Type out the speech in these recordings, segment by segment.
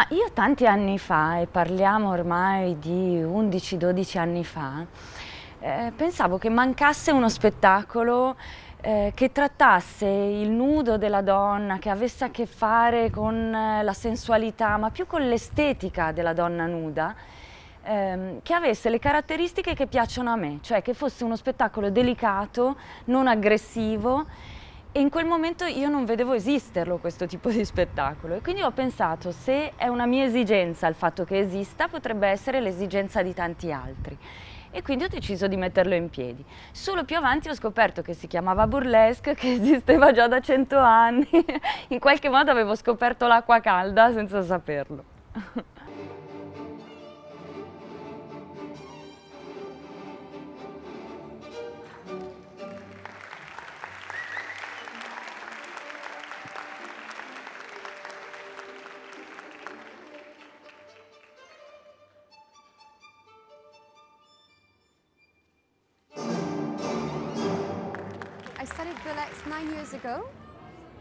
Ma io tanti anni fa, e parliamo ormai di 11-12 anni fa, pensavo che mancasse uno spettacolo che trattasse il nudo della donna, che avesse a che fare con la sensualità, ma più con l'estetica della donna nuda, che avesse le caratteristiche che piacciono a me, cioè che fosse uno spettacolo delicato, non aggressivo. E in quel momento io non vedevo esisterlo questo tipo di spettacolo e quindi ho pensato, se è una mia esigenza il fatto che esista, potrebbe essere l'esigenza di tanti altri. E quindi ho deciso di metterlo in piedi. Solo più avanti ho scoperto che si chiamava Burlesque, che esisteva già da 100 anni. In qualche modo avevo scoperto l'acqua calda senza saperlo. I studied burlesque 9 years ago.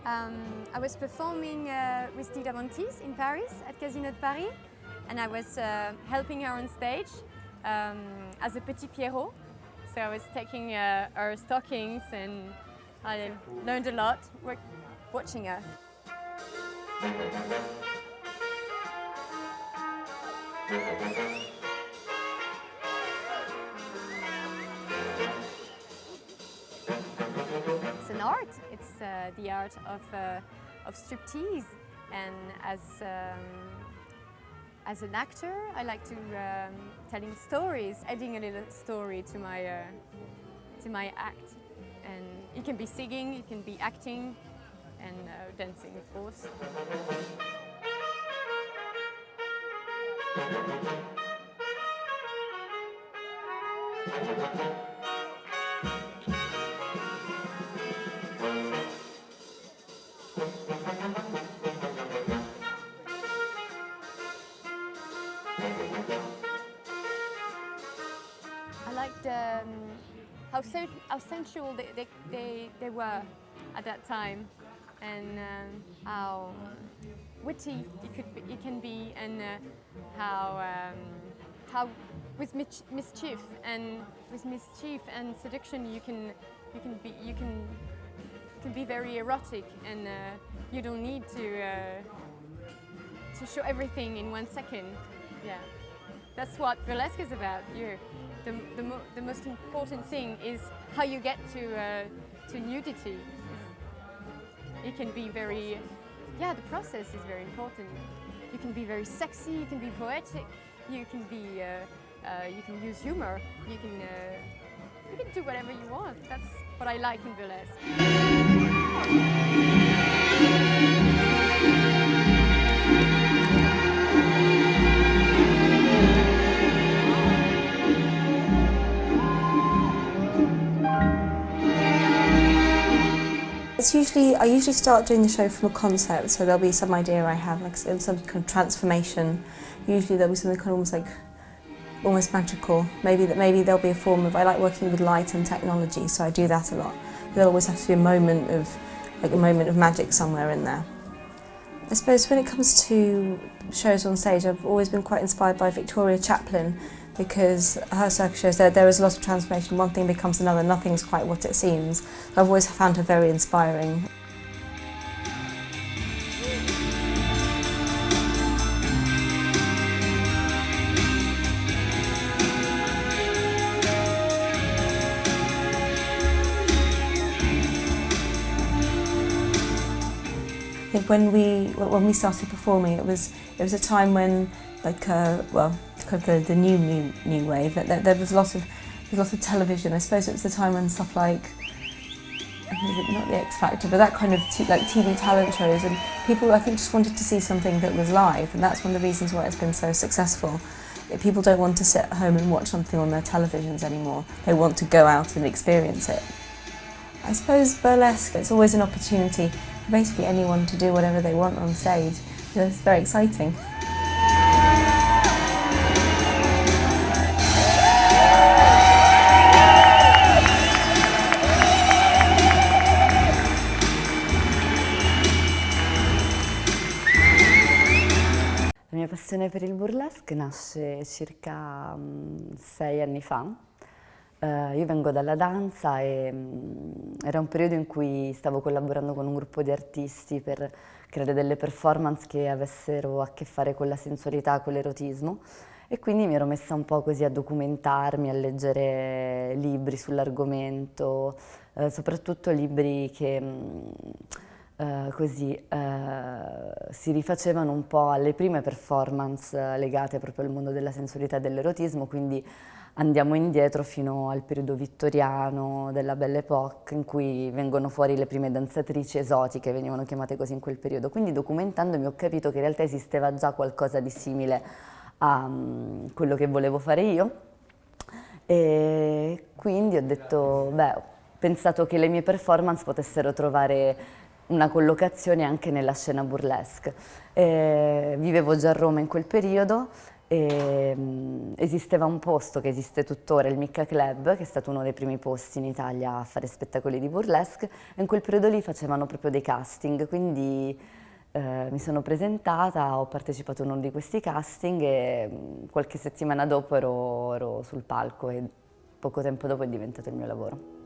I was performing with Giuditta Sin in Paris at Casino de Paris, and I was helping her on stage as a petit Pierrot. So I was taking her stockings, and I learned a lot watching her. It's an art. It's the art of striptease, and as an actor, I like to telling stories, adding a little story to my act. And it can be singing, it can be acting, and dancing, of course. I liked how sensual they were at that time, and how witty it can be, and how with mischief and seduction you can be very erotic, and you don't need to show everything in 1 second. Yeah, that's what burlesque is about. The most important thing is how you get to nudity. It can be very, the process is very important. You can be very sexy, you can be poetic, you can use humor, you can do whatever you want. That's what I like in burlesque. I usually start doing the show from a concept, so there'll be some idea I have, like some kind of transformation. Usually there'll be something kind of almost magical. Maybe there'll be a form of, I like working with light and technology, so I do that a lot. There'll always have to be a moment of magic somewhere in there. I suppose when it comes to shows on stage, I've always been quite inspired by Victoria Chaplin, because her circus shows, there is a lot of transformation. One thing becomes another, nothing's quite what it seems. I've always found her very inspiring. I think when we started performing, it was a time when, the new wave, that there was lots of television. I suppose it was the time when stuff like, not the X Factor, but that kind of TV talent shows, and people I think just wanted to see something that was live, and that's one of the reasons why it's been so successful. People don't want to sit at home and watch something on their televisions anymore. They want to go out and experience it. I suppose burlesque, it's always an opportunity for basically anyone to do whatever they want on stage. It's very exciting. La passione per il burlesque nasce circa 6 anni fa. Io vengo dalla danza e era un periodo in cui stavo collaborando con un gruppo di artisti per creare delle performance che avessero a che fare con la sensualità, con l'erotismo, e quindi mi ero messa un po' così a documentarmi, a leggere libri sull'argomento, soprattutto libri che si rifacevano un po' alle prime performance legate proprio al mondo della sensualità e dell'erotismo, quindi andiamo indietro fino al periodo vittoriano, della Belle Époque, in cui vengono fuori le prime danzatrici esotiche, venivano chiamate così in quel periodo. Quindi documentandomi ho capito che in realtà esisteva già qualcosa di simile a quello che volevo fare io, e quindi ho detto, beh, ho pensato che le mie performance potessero trovare una collocazione anche nella scena burlesque. Vivevo già a Roma in quel periodo e esisteva un posto che esiste tuttora, il Micca Club, che è stato uno dei primi posti in Italia a fare spettacoli di burlesque, e in quel periodo lì facevano proprio dei casting, quindi mi sono presentata, ho partecipato a uno di questi casting e qualche settimana dopo ero sul palco e poco tempo dopo è diventato il mio lavoro.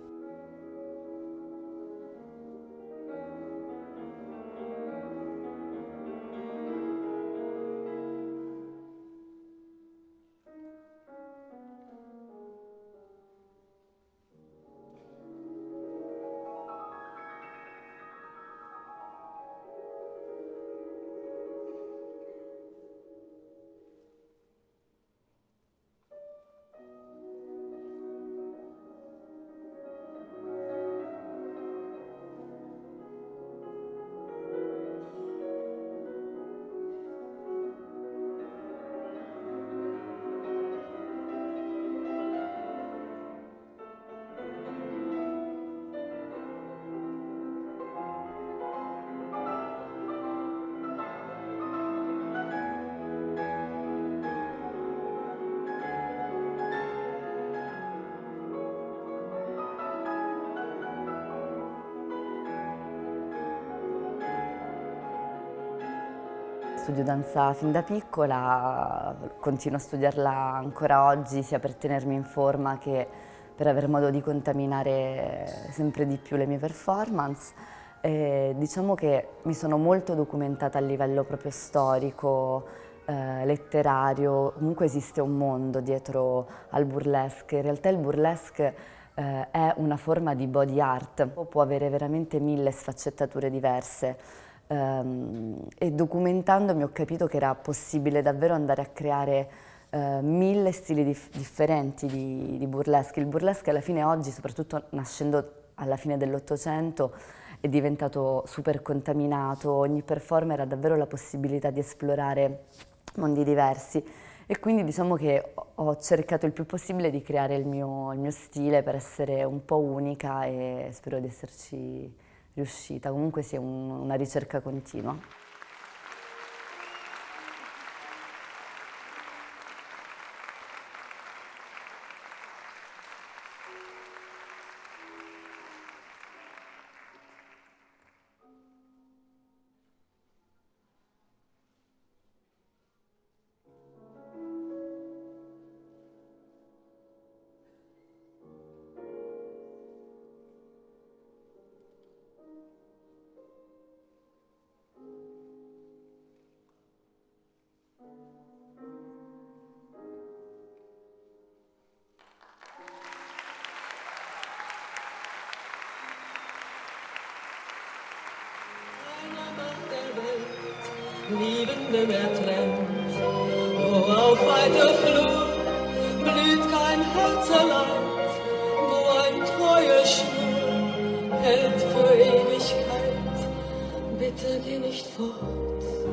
Studio danza fin da piccola, continuo a studiarla ancora oggi, sia per tenermi in forma che per aver modo di contaminare sempre di più le mie performance. Diciamo che mi sono molto documentata a livello proprio storico, letterario. Comunque esiste un mondo dietro al burlesque. In realtà il burlesque è una forma di body art, può avere veramente 1000 sfaccettature diverse. E documentandomi ho capito che era possibile davvero andare a creare 1000 stili differenti di burlesque. Il burlesque alla fine oggi, soprattutto nascendo alla fine dell'Ottocento, è diventato super contaminato, ogni performer ha davvero la possibilità di esplorare mondi diversi, e quindi diciamo che ho cercato il più possibile di creare il mio stile per essere un po' unica, e spero di esserci riuscita. Comunque sia una ricerca continua. Liebende wer trennt, wo auf weiter Flur blüht kein Herzeleid, wo ein treuer Schwur hält für Ewigkeit. Bitte geh nicht fort.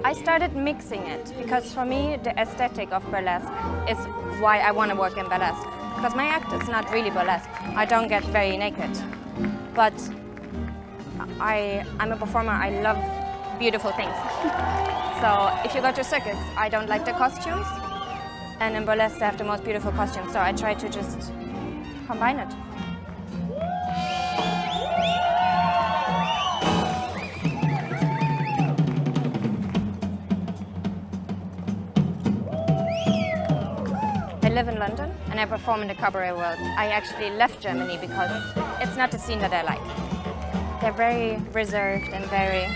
I started mixing it because for me the aesthetic of burlesque is why I want to work in burlesque. Because my act is not really burlesque. I don't get very naked. But I'm a performer, I love beautiful things. So if you go to a circus, I don't like the costumes. And in burlesque they have the most beautiful costumes. So I try to just combine it. live in London and I perform in the cabaret world. I actually left Germany because it's not the scene that I like. They're very reserved and very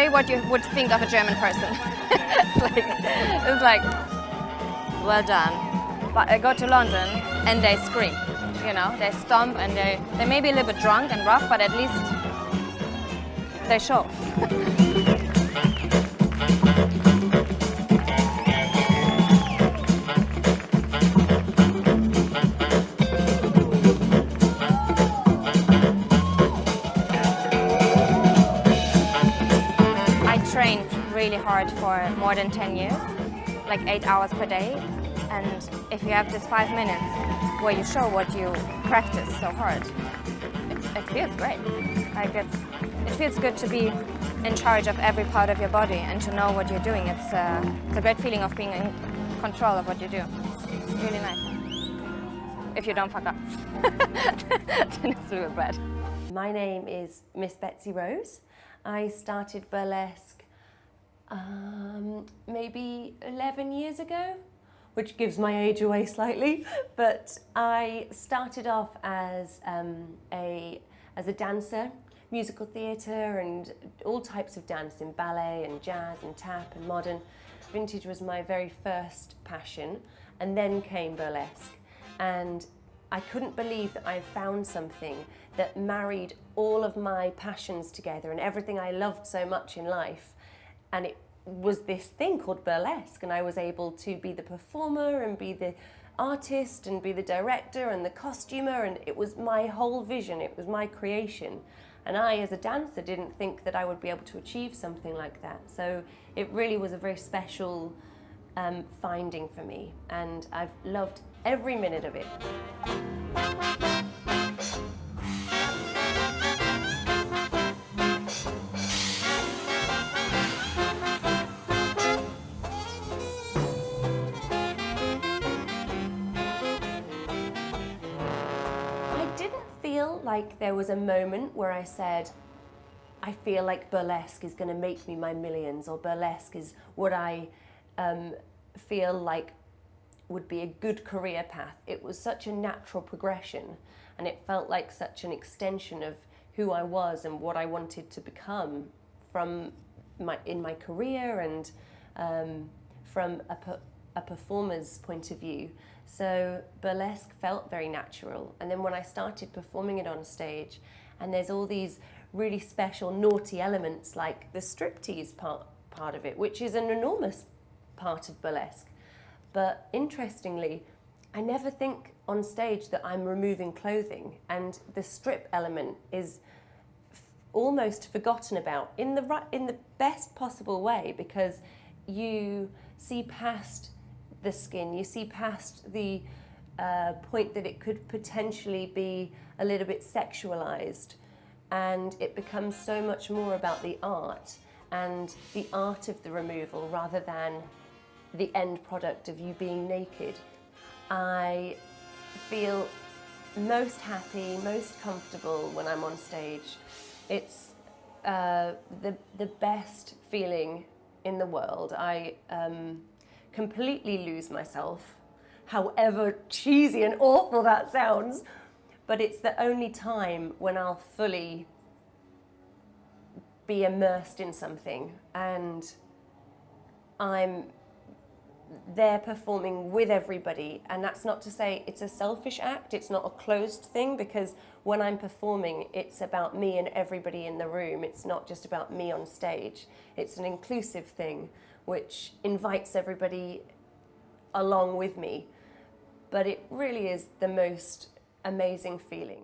what you would think of a German person. it's like, well done. But I go to London and they scream, you know, they stomp and they may be a little bit drunk and rough, but at least they show. Trained really hard for more than 10 years, like 8 hours per day. And if you have this 5 minutes where you show what you practice so hard, it feels great. Like it feels good to be in charge of every part of your body and to know what you're doing. It's a great feeling of being in control of what you do. It's really nice. If you don't fuck up, then it's a little bad. My name is Miss Betsy Rose. I started burlesque maybe 11 years ago, which gives my age away slightly, but I started off as a dancer, musical theatre and all types of dance, in ballet and jazz and tap and modern. Vintage was my very first passion, and then came burlesque. And I couldn't believe that I found something that married all of my passions together and everything I loved so much in life. And it was this thing called burlesque, and I was able to be the performer and be the artist and be the director and the costumer, and it was my whole vision, it was my creation. And I, as a dancer, didn't think that I would be able to achieve something like that. So it really was a very special finding for me, and I've loved every minute of it. Like there was a moment where I said, I feel like burlesque is going to make me my millions, or burlesque is what I feel like would be a good career path. It was such a natural progression, and it felt like such an extension of who I was and what I wanted to become in my career and from a performer's point of view. So burlesque felt very natural. And then when I started performing it on stage, and there's all these really special naughty elements like the striptease part of it, which is an enormous part of burlesque. But interestingly, I never think on stage that I'm removing clothing, and the strip element is almost forgotten about in the best possible way, because you see past the skin, you see past the point that it could potentially be a little bit sexualized, and it becomes so much more about the art and the art of the removal rather than the end product of you being naked. I feel most happy, most comfortable when I'm on stage. It's the best feeling in the world. I completely lose myself, however cheesy and awful that sounds, but it's the only time when I'll fully be immersed in something, and I'm there performing with everybody. And that's not to say it's a selfish act, it's not a closed thing, because when I'm performing, it's about me and everybody in the room. It's not just about me on stage. It's an inclusive thing which invites everybody along with me. But it really is the most amazing feeling.